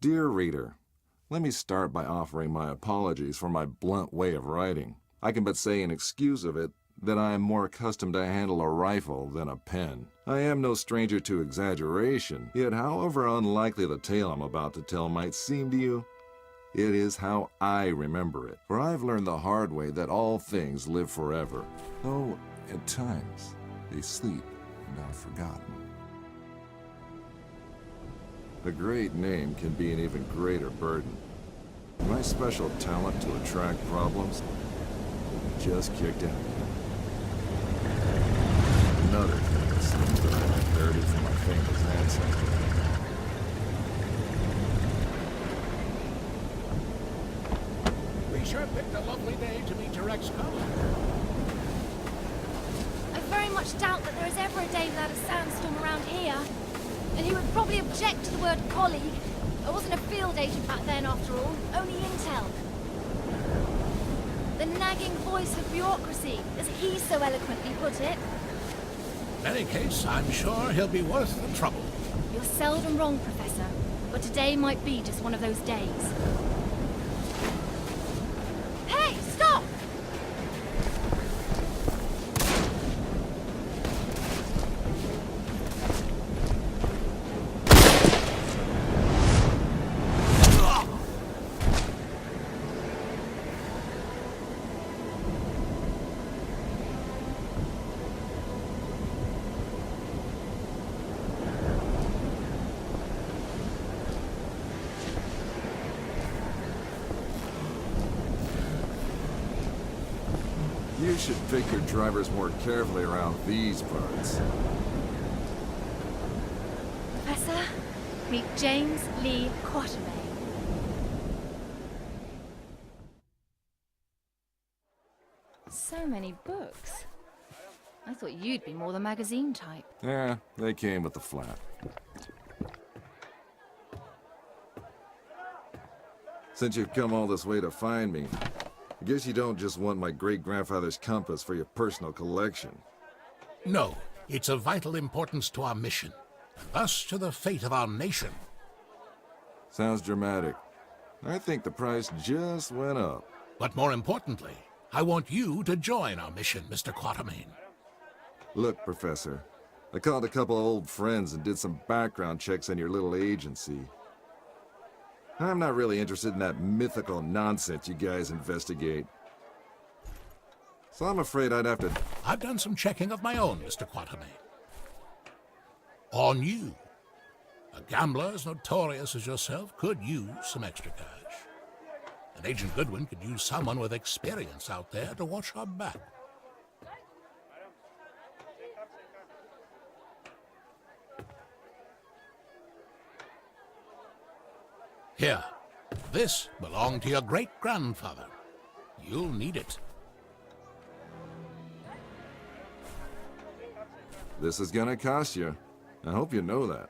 Dear reader, let me start by offering my apologies for my blunt way of writing. I can but say in excuse of it that I am more accustomed to handle a rifle than a pen. I am no stranger to exaggeration, yet however unlikely the tale I'm about to tell might seem to you, it is how I remember it. For I've learned the hard way that all things live forever, though at times they sleep and are forgotten. A great name can be an even greater burden. My special talent to attract problems just kicked in. Another thing it seems that I inherited from my famous ancestor. We sure picked a lovely day to meet your ex-colleague. I very much doubt that there is ever a day without a sandstorm around here. And he would probably object to the word colleague. I wasn't a field agent back then, after all. Only intel. The nagging voice of bureaucracy, as he so eloquently put it. In any case, I'm sure he'll be worth the trouble. You're seldom wrong, Professor. But today might be just one of those days. Hey, stop! You should pick your drivers more carefully around these parts. Professor, meet James Lee Quatermain. So many books. I thought you'd be more the magazine type. Yeah, they came with the flat. Since you've come all this way to find me, I guess you don't just want my great-grandfather's compass for your personal collection. No, it's of vital importance to our mission, and thus to the fate of our nation. Sounds dramatic. I think the price just went up. But more importantly, I want you to join our mission, Mr. Quatermain. Look, Professor, I called a couple of old friends and did some background checks on your little agency. I'm not really interested in that mythical nonsense you guys investigate. So I'm afraid I'd have to... I've done some checking of my own, Mr. Quatermain. On you. A gambler as notorious as yourself could use some extra cash. And Agent Goodwin could use someone with experience out there to watch her back. Here, this belonged to your great-grandfather. You'll need it. This is gonna cost you. I hope you know that.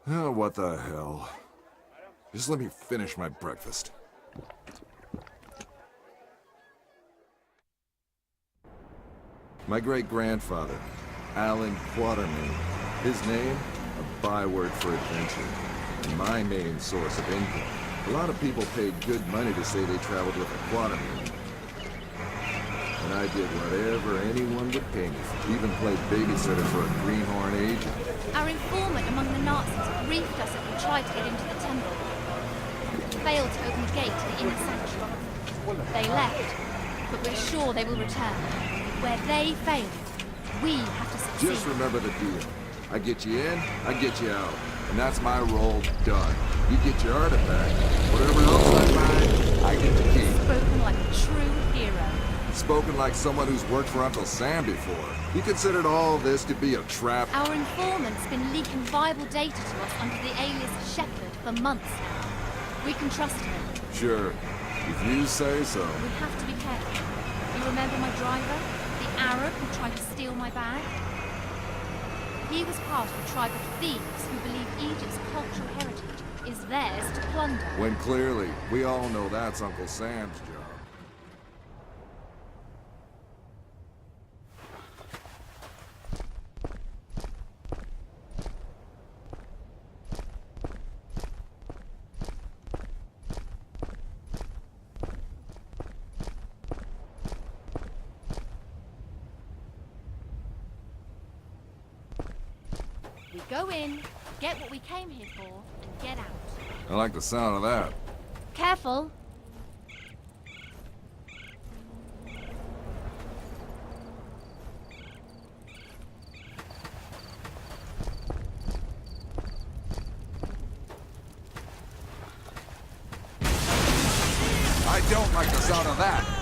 Oh, what the hell. Just let me finish my breakfast. My great-grandfather, Alan Quatermain. His name, a byword for adventure. And my main source of income. A lot of people paid good money to say they traveled with a Quatermain. And I did whatever anyone would pay me for. Even played babysitter for a greenhorn agent. Our informant among the Nazis briefed us if we tried to get into the temple. Failed to open the gate to the inner sanctuary. They left, but we're sure they will return. Where they fail, we have to succeed. Just remember the deal. I get you in, I get you out. And that's my role done. You get your artifact. Whatever else I find, I get to keep. Spoken like a true hero. Spoken like someone who's worked for Uncle Sam before. He considered all this to be a trap. Our informant's been leaking viable data to us under the alias Shepherd for months now. We can trust him. Sure. If you say so. We have to be careful. You remember my driver? The Arab who tried to steal my bag? He was part of a tribe of thieves who believe Egypt's cultural heritage is theirs to plunder. When clearly, we all know that's Uncle Sam's job. Go in, get what we came here for, and get out. I like the sound of that. Careful! I don't like the sound of that.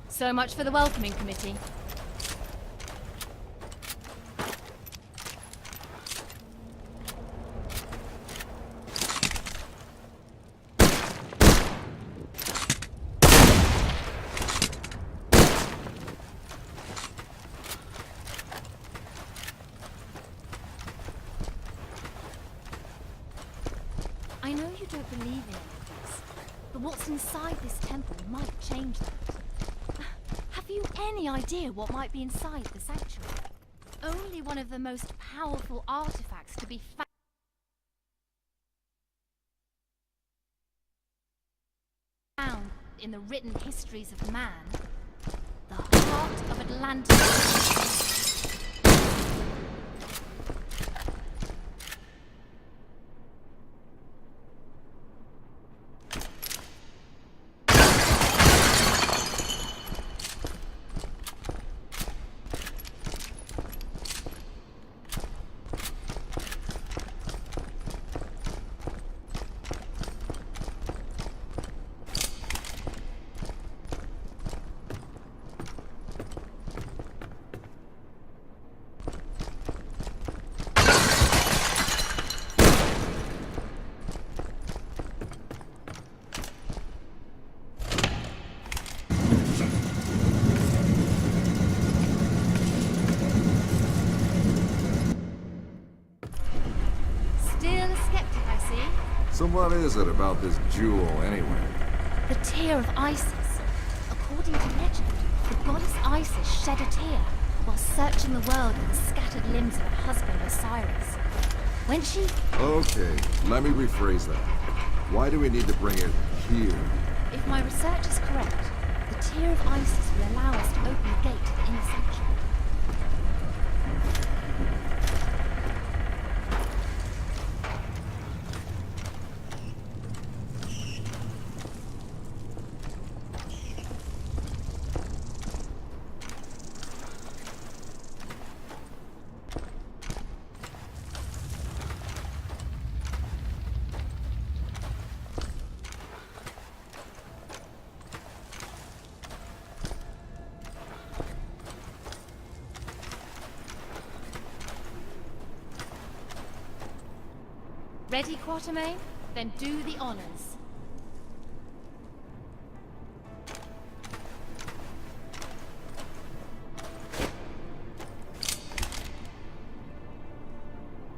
So much for the welcoming committee. I know you don't believe in any of this, but what's inside this temple might change that. Have you any idea what might be inside the sanctuary? Only one of the most powerful artifacts to be found in the written histories of man. The heart of Atlantis. So what is it about this jewel, anyway? The tear of Isis. According to legend, the goddess Isis shed a tear while searching the world for the scattered limbs of her husband Osiris. When she... Okay, let me rephrase that. Why do we need to bring it here? If my research is correct, the tear of Isis will allow us to open the gate to the inner sanctuary. Ready, Quatermain? Then do the honors.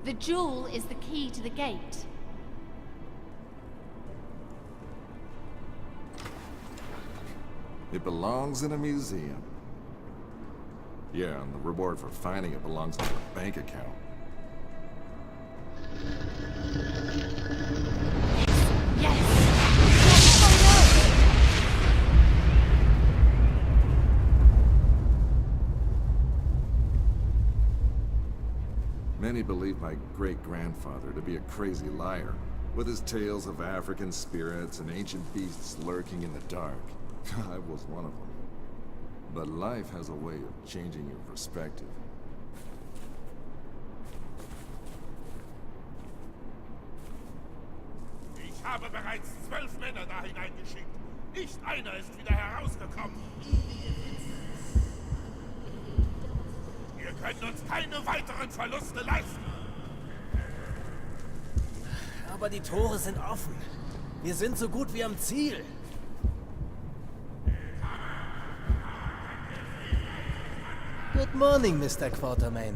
The jewel is the key to the gate. It belongs in a museum. Yeah, and the reward for finding it belongs in your bank account. Yes! Many believe my great-grandfather to be a crazy liar, with his tales of African spirits and ancient beasts lurking in the dark. I was one of them. But life has a way of changing your perspective. Ich habe bereits 12 Männer da hineingeschickt. Nicht einer ist wieder herausgekommen. können uns keine weiteren Verluste leisten. Aber die Tore sind offen. Wir sind so gut wie am Ziel. Good morning, Mr. Quatermain.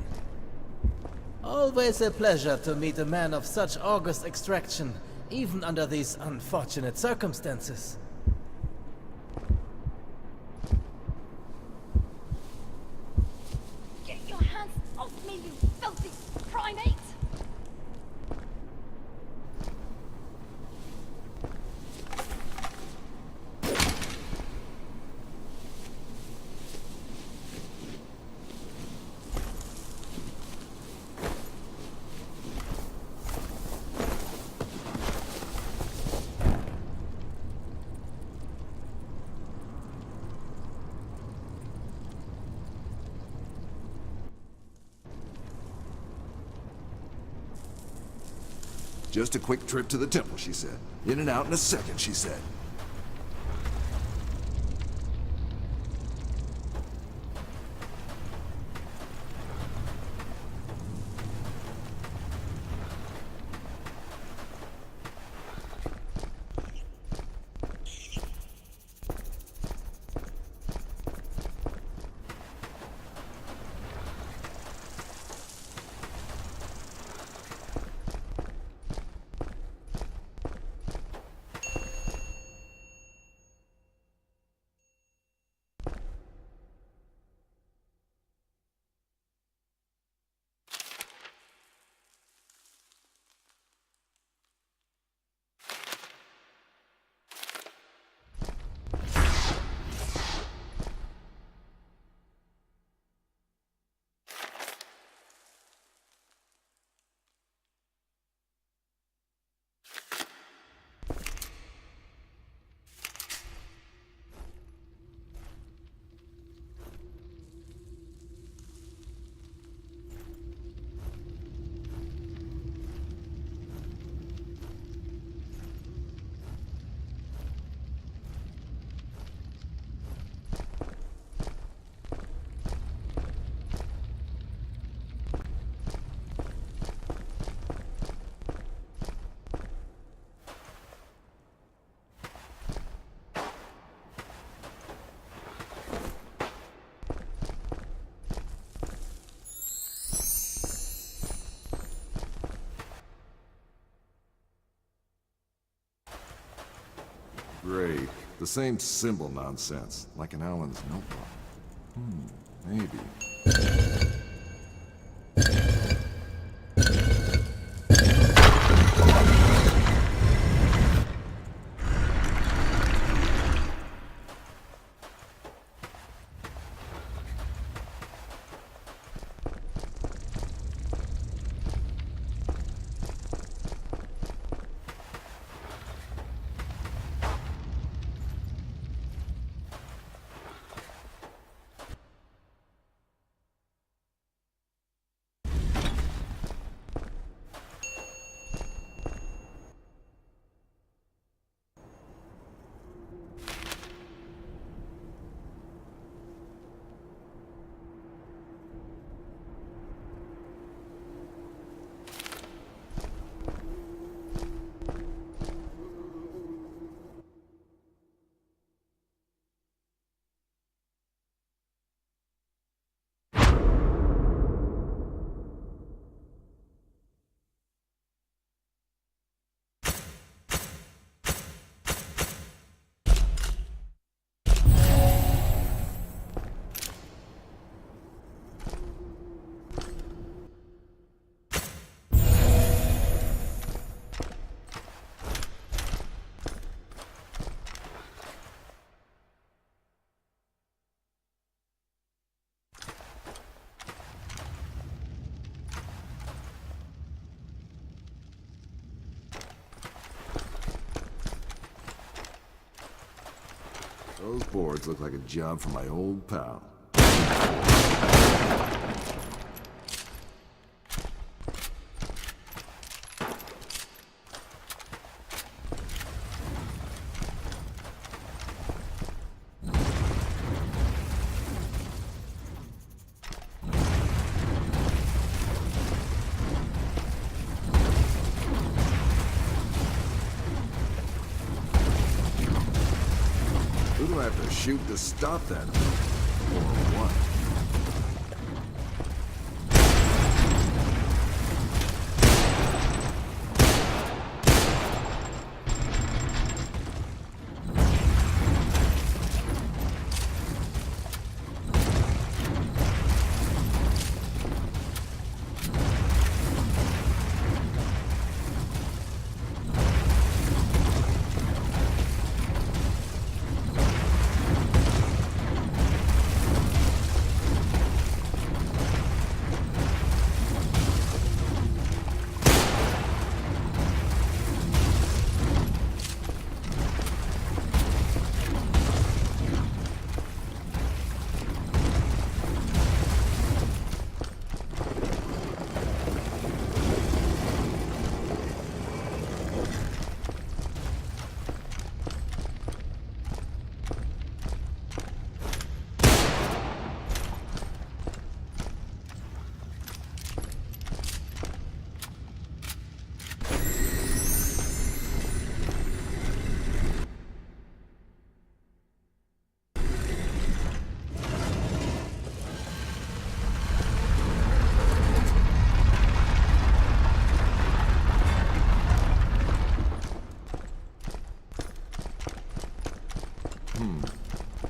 Always a pleasure to meet a man of such august extraction, even under these unfortunate circumstances. Get your hands off me, you filthy primate! Just a quick trip to the temple, she said. In and out in a second, she said. Great. The same symbol nonsense, like in Alan's notebook. Maybe. Those boards look like a job for my old pal. gonna have to shoot to stop that. Or what?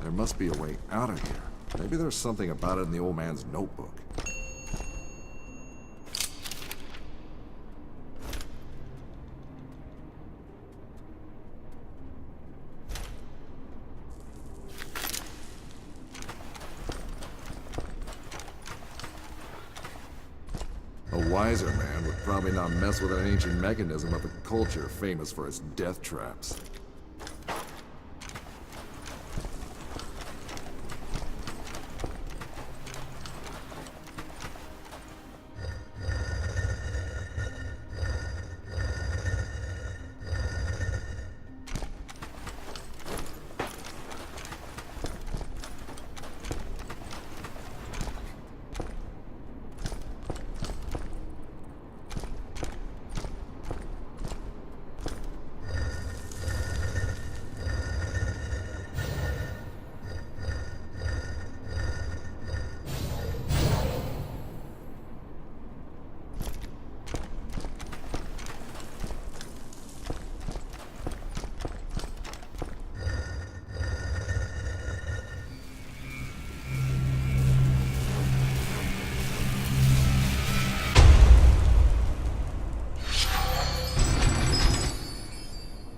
There must be a way out of here. Maybe there's something about it in the old man's notebook. A wiser man would probably not mess with an ancient mechanism of a culture famous for its death traps.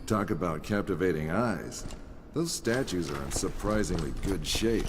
Talk about captivating eyes. Those statues are in surprisingly good shape.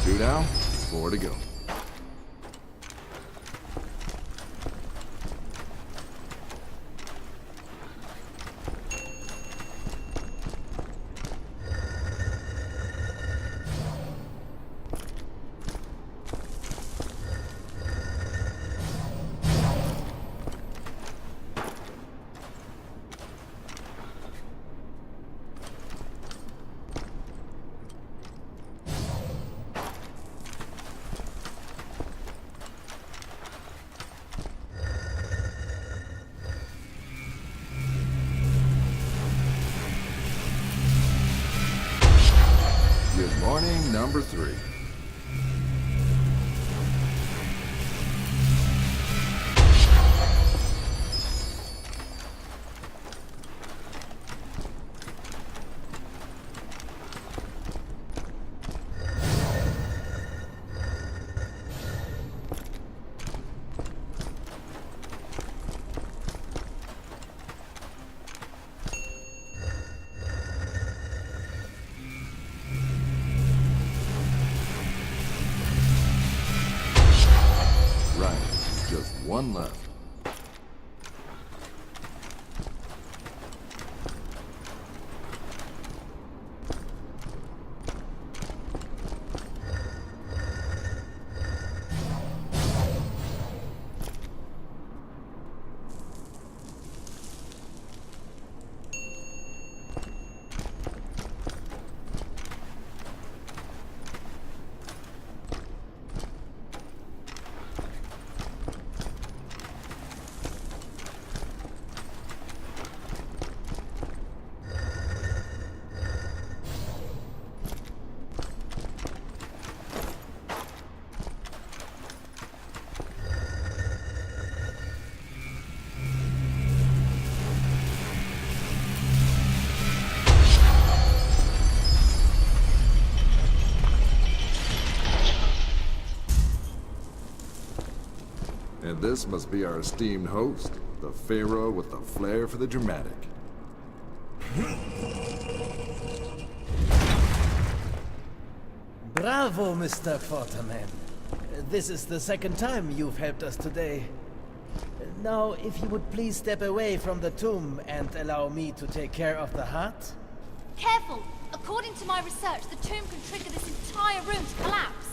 Two down, 4 to go. number 3. Just one left. And this must be our esteemed host, the Pharaoh with the flair for the dramatic. Bravo, Mr. Quarterman. This is the second time you've helped us today. Now, if you would please step away from the tomb and allow me to take care of the heart. Careful! According to my research, the tomb can trigger this entire room to collapse.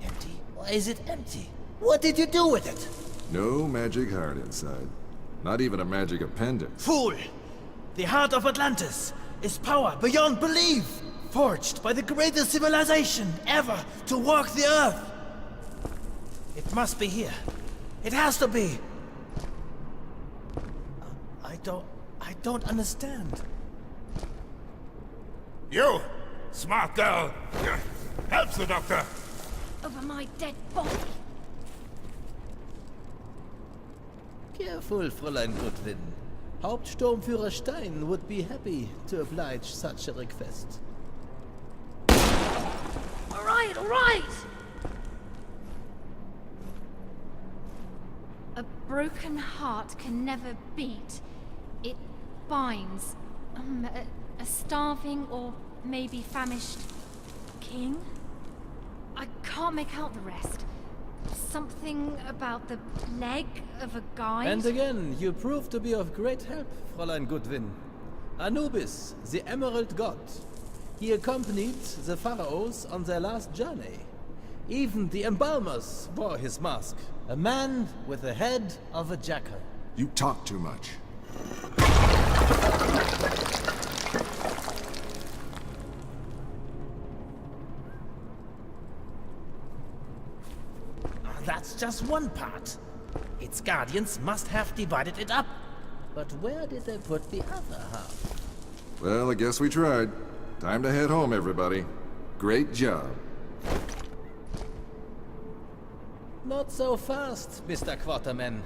Empty? Why is it empty? What did you do with it? No magic heart inside. Not even a magic appendix. Fool! The heart of Atlantis is power beyond belief! Forged by the greatest civilization ever to walk the earth! It must be here. It has to be! I don't understand. You, smart girl, help the doctor. Over my dead body. Careful, Fräulein Goodwin. Hauptsturmführer Stein would be happy to oblige such a request. All right! A broken heart can never beat. It binds. A starving or maybe famished king? I can't make out the rest. Something about the leg of a guide? And again, you prove to be of great help, Fräulein Goodwin. Anubis, the Emerald God. He accompanied the pharaohs on their last journey. Even the embalmers wore his mask. A man with the head of a jackal. You talk too much. That's just one part. Its guardians must have divided it up. But where did they put the other half? Well, I guess we tried. Time to head home, everybody. Great job. Not so fast, Mr. Quarterman.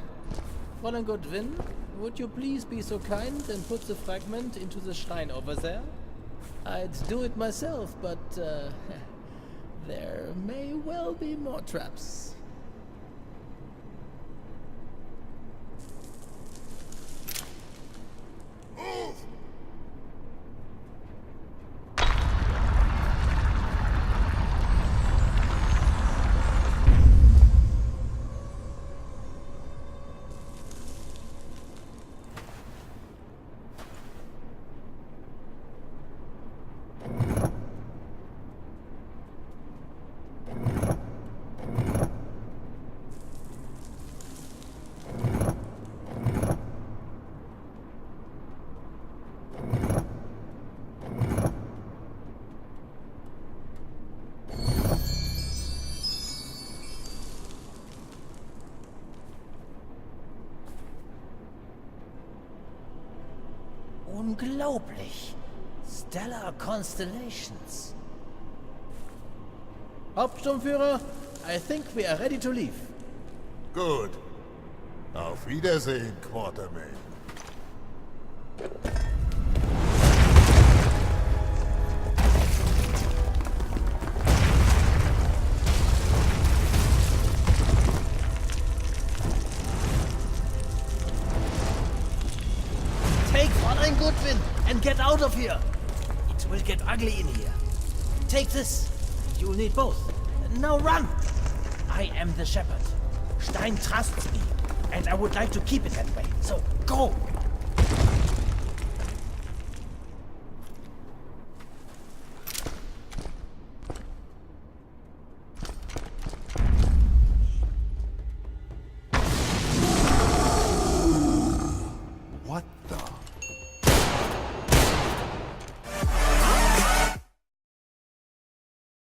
Fräulein Goodwin, would you please be so kind and put the fragment into the shrine over there? I'd do it myself, but there may well be more traps. Unglaublich. Stellar Constellations. Hauptsturmführer, I think we are ready to leave. Gut. Auf Wiedersehen, Quartermain. Take Fräulein Goodwin and get out of here. It will get ugly in here. Take this. You'll need both. Now run. I am the shepherd. Stein trusts me, and I would like to keep it that way. So go.